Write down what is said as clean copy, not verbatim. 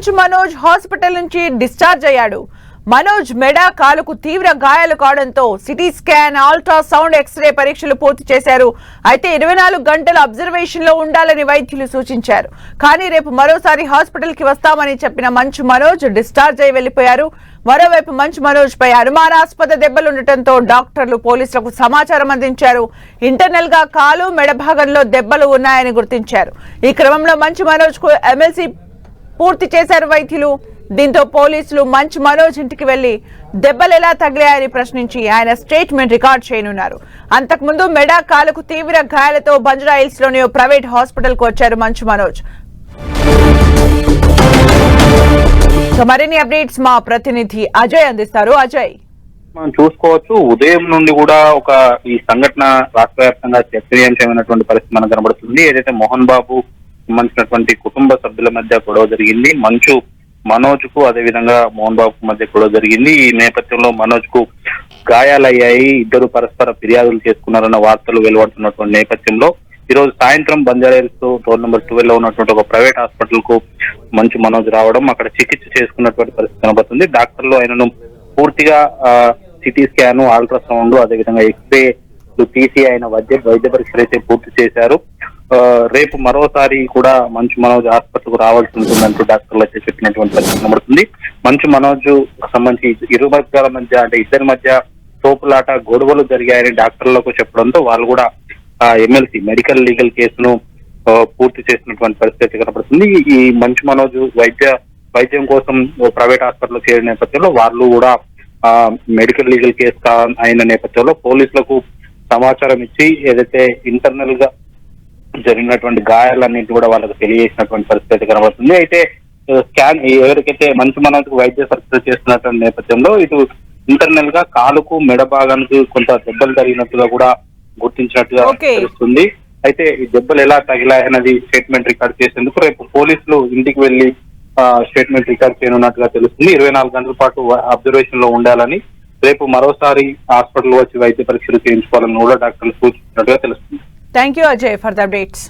Manchu Manoj hospital నుంచి discharge అయ్యాడు. మనోజ్ మెడ కాలుకు తీవ్ర గాయాలు కావడంతో సిటీ స్కాన్, అల్ట్రాసౌండ్, ఎక్స్రే పరీక్షలు పూర్తి చేశారు. అయితే 24 గంటలు అబ్జర్వేషన్ లో ఉండాలని వైద్యులు సూచించారు. కానీ రేపు మరోసారి హాస్పిటల్ కి వస్తామని చెప్పిన మంచు మనోజ్ డిశ్చార్జ్ అయి వెళ్లిపోయారు. మరోవైపు మంచు మనోజ్ పై అనుమానాస్పద దెబ్బలుండటంతో డాక్టర్లు పోలీసులకు సమాచారం అందించారు. ఇంటర్నల్ గా కాలు, మెడ భాగంలో దెబ్బలు ఉన్నాయని గుర్తించారు. ఈ క్రమంలో మంచు మనోజ్ కు ఎమ్మెల్సీ పూర్తి చేశారు వైద్యులు. దీంతో పోలీసులు మంచు మనోజ్ ఇంటికి వెళ్లి దెబ్బలు ఎలా తగిలాయని ప్రశ్నించి ఆయన స్టేట్మెంట్ రికార్డ్ చేయనున్నారు. అంతకుముందు మెడ, కాలుకు తీవ్ర గాయాలతో బంజారాహిల్స్ లోని ప్రైవేట్ హాస్పిటల్ కు వచ్చారు మంచు మనోజ్. మరిన్ని అప్డేట్స్ మా ప్రతినిధి అజయ్ అందిస్తారు. అజయ్, మనం చూసుకోవచ్చు, ఉదయం నుండి కూడా ఈ సంఘటన రాష్ట్ర వ్యాప్తంగా చర్చనీయాంశమైనటువంటి పరిస్థితి మనకు కనబడుతుంది. ఏదైతే మోహన్ బాబు సంబంధించినటువంటి కుటుంబ సభ్యుల మధ్య గొడవ జరిగింది, మంచు మనోజ్ కు అదేవిధంగా మోహన్ బాబు మధ్య గొడవ జరిగింది. ఈ నేపథ్యంలో మనోజ్ కు గాయాలయ్యాయి, ఇద్దరు పరస్పర ఫిర్యాదులు చేసుకున్నారన్న వార్తలు వెలువడుతున్నటువంటి నేపథ్యంలో ఈ రోజు సాయంత్రం బంజారాహిల్స్ రోడ్ నెంబర్ 12 లో ఉన్నటువంటి ఒక ప్రైవేట్ హాస్పిటల్ కు మంచు మనోజ్ రావడం, అక్కడ చికిత్స చేసుకున్నటువంటి పరిస్థితి కనబడుతుంది. డాక్టర్లు ఆయనను పూర్తిగా సిటీ స్కాన్, అల్ట్రాసౌండ్, అదేవిధంగా ఎక్స్రే తీసి ఆయన వైద్య పరీక్షలు అయితే పూర్తి చేశారు. రేపు మరోసారి కూడా మంచు మనోజ్ హాస్పిటల్ కు రావాల్సి ఉంటుందంటూ డాక్టర్లు అయితే చెప్పినటువంటి పరిస్థితి కనబడుతుంది. మంచు మనోజ్ సంబంధించి ఇరు వర్గాల మధ్య, అంటే ఇద్దరి మధ్య తోపులాట, గొడవలు జరిగాయని డాక్టర్లకు చెప్పడంతో వాళ్ళు కూడా ఎమ్మెల్సీ మెడికల్ లీగల్ కేసును పూర్తి చేసినటువంటి పరిస్థితి కనబడుతుంది. ఈ మంచు మనోజ్ వైద్యం కోసం ప్రైవేట్ హాస్పిటల్ చేరిన నేపథ్యంలో వాళ్ళు కూడా మెడికల్ లీగల్ కేసు అయిన నేపథ్యంలో పోలీసులకు సమాచారం ఇచ్చి ఏదైతే ఇంటర్నల్ గా జరిగినటువంటి గాయాలన్నింటి కూడా వాళ్ళకు తెలియజేసినటువంటి పరిస్థితి కనబడుతుంది. అయితే స్కాన్ ఎవరికైతే మంచు మనోజ్ వైద్య పరీక్షలు చేస్తున్నటువంటి నేపథ్యంలో ఇటు ఇంటర్నల్ గా కాలుకు, మెడ భాగానికి కొంత దెబ్బలు తగిలినట్టుగా కూడా గుర్తించినట్టుగా తెలుస్తుంది. అయితే ఈ దెబ్బలు ఎలా తగిలాయన్నది స్టేట్మెంట్ రికార్డ్ చేసేందుకు రేపు పోలీసులు ఇంటికి వెళ్లి స్టేట్మెంట్ రికార్డ్ చేయనున్నట్టుగా తెలుస్తుంది. 24 గంటల పాటు అబ్జర్వేషన్ లో ఉండాలని, రేపు మరోసారి హాస్పిటల్ వచ్చి వైద్య పరీక్షలు చేయించుకోవాలని కూడా డాక్టర్లు సూచించినట్టుగా తెలుస్తుంది. Thank you, Ajay, for the updates.